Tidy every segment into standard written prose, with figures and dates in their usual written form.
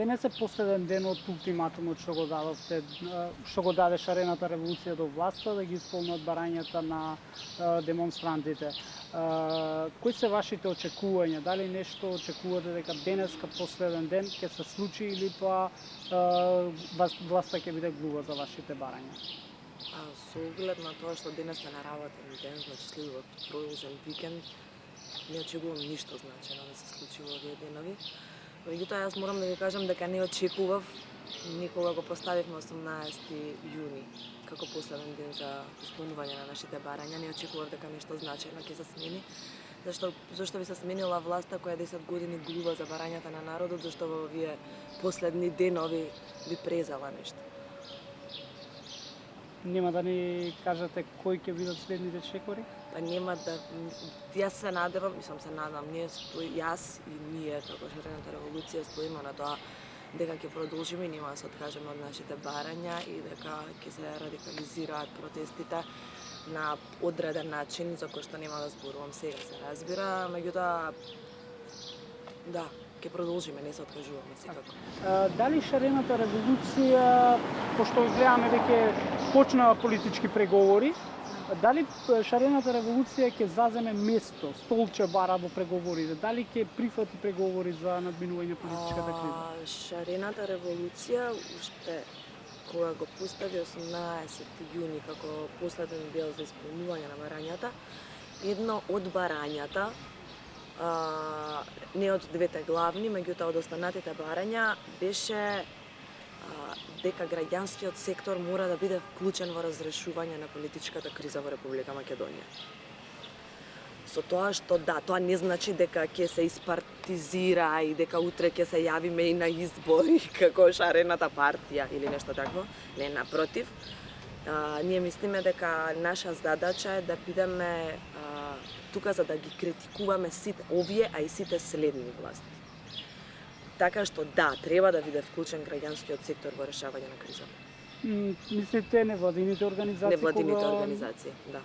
Денес е последен ден од ултиматумот што го дадовте, што го даде шарената револуција до власта да ги исполнат барањата на демонстрантите. Кои се вашите очекувања? Дали нешто очекувате дека денеска последен ден ќе се случи или тоа власта ќе биде глува за вашите барања? Со оглед на тоа што денес е неработен ден, значи следува продолжен викенд, не очекувам ништо значено да се случи во овие денови. Меѓутоа, јас морам да ви кажам дека не очекував никога го поставивме 18 јуни како последен ден за исполнување на нашите барања. Не очекував дека нешто значајно ќе се смени. Зашто би се сменила власта која 10 години глува за барањата на народот, зашто во овие последни денови би презала нешто. Нема да ни кажете кои ќе бидат следните чекори? Па нема да... Јас се надевам, се надам, јас и ние како Шарената револуција стоиме на тоа дека ќе продолжиме и нема да се откажеме од нашите барања и дека ќе се радикализираат протестите на одреден начин за кој што нема да зборувам сега, се разбира, меѓутоа да, ќе продолжиме, не се откажуваме секако. Дали Шарената револуција, пошто гледаме дека почнаа политички преговори, дали Шарената револуција ќе заземе место, столче бара во преговорите? Дали ќе прифати преговори за надминување политичката криза? Шарената револуција уште кога го постави 18 јуни како последен дел за исполнување на барањата, едно од барањата, не од двете главни, меѓутоа од останатите барања, беше дека граѓанскиот сектор мора да биде вклучен во разрешување на политичката криза во Република Македонија. Со тоа што да, тоа не значи дека ќе се испартизира и дека утре ќе се јавиме и на избори како Шарената партија или нешто такво. Не, напротив. Ние мислиме дека наша задача е да бидеме тука за да ги критикуваме сите овие, а и сите следни власти. Така што да, треба да биде вклучен граѓанскиот сектор во решавање на кризата. Мислите невладините организации? Невладините организации, да.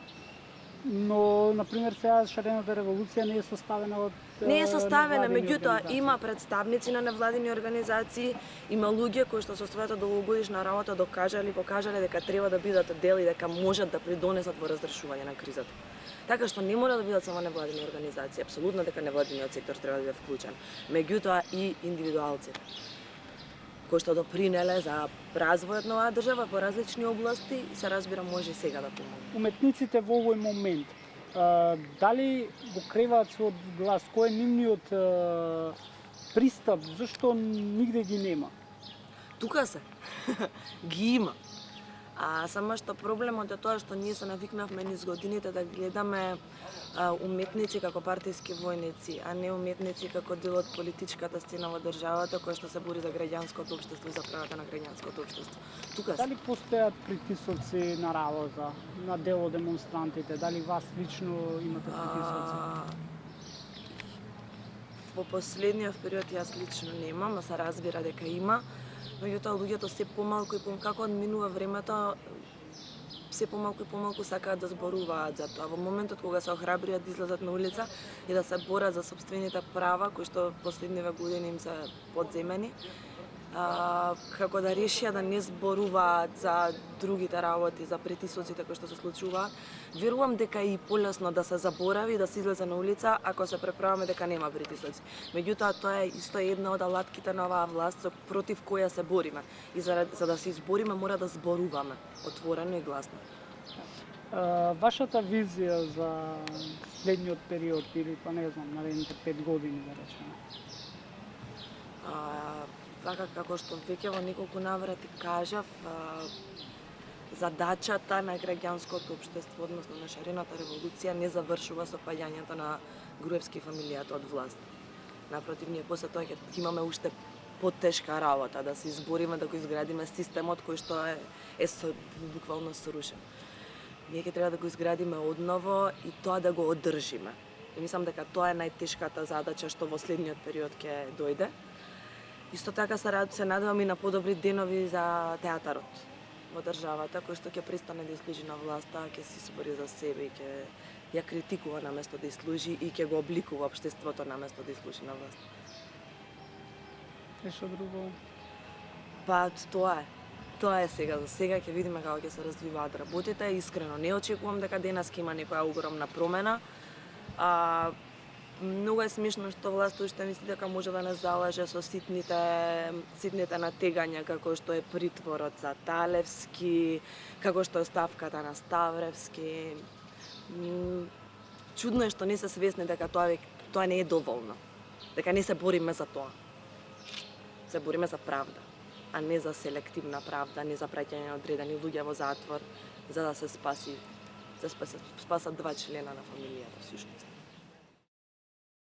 Но, например, сега Шарената револуција не е составена од Не е составена, меѓутоа организации. има представници на невладини организации, има луѓе кои што со својата долгогодишна работа покажале дека треба да бидат дел и дека можат да придонесат во разрешување на кризата. Така што не мора да бидат само невладини организации, апсолутно дека невладиниот сектор треба да биде вклучен, меѓутоа и индивидуалците кои што допринеле за развојот на оваа држава во различни области, се разбира може и сега да помогнат. Уметниците во овој момент, дали го креваат својот глас? Кој е нивниот пристап? Зашто нигде ги нема? Тука се, ги има. Само што проблемот е тоа што ние се навикнавме низ годините да гледаме уметници како партиски војници, а не уметници како дел од политичката сцена во државата која што се бори за граѓанското општество и за правата на граѓанското општество. Тука се. Дали постојат притисоци на работа, на дел од демонстрантите? Дали вас лично имате притисоци? Во последниот период јас лично немам, а се разбира дека има. Меѓутоа луѓето се помалку и како минува времето, се помалку и помалку сакаат да зборуваат за тоа. Во моментот кога се охрабриат да излезат на улица и да се борат за сопствените права, кои што последниве години им се подземени, како да решија да не зборуваат за другите работи, за притисоците кои што се случуваат, верувам дека и полесно да се заборави, да се излезе на улица, ако се преправаме дека нема притисоци. Меѓутоа, тоа е исто една од алатките на оваа власт против која се бориме. И за да се избориме, мора да зборуваме отворено и гласно. Вашата визија за следниот период или па не знам, наредните 5 години да речеме? Така како што веќе во неколку наврати кажав, задачата на граѓанското општество, односно на Шарената револуција, не завршува со паѓањето на Груевски фамилијата од власт. Напротив, ние после тоа ќе имаме уште потешка работа, да се избориме да го изградиме системот кој што е буквално срушен. Ние ќе треба да го изградиме одново и тоа да го одржиме. И мислам дека тоа е најтешката задача што во следниот период ќе дојде. Исто така се надевам и на подобри денови за театарот во државата, кој што ќе престане да служи на власта, ќе се избори за себе и ќе ја критикува наместо да служи и ќе го обликува општеството наместо да служи на власт. Нешто друго? Па тоа е. Тоа е сега. За сега ќе видиме како ќе се развиваат работите. Искрено не очекувам дека денес ќе има некоја огромна промена. Многу е смешно што власта уште мисли дека може да не залаже со ситните натегања како што е притворот за Талевски, како што е оставката на Ставревски. Чудно е што не се свесни дека тоа не е доволно. Дека не се бориме за тоа. Се бориме за правда, а не за селективна правда, не за праќање на одредени луѓе во затвор за да се спасат 2 члена на фамилијата всушност.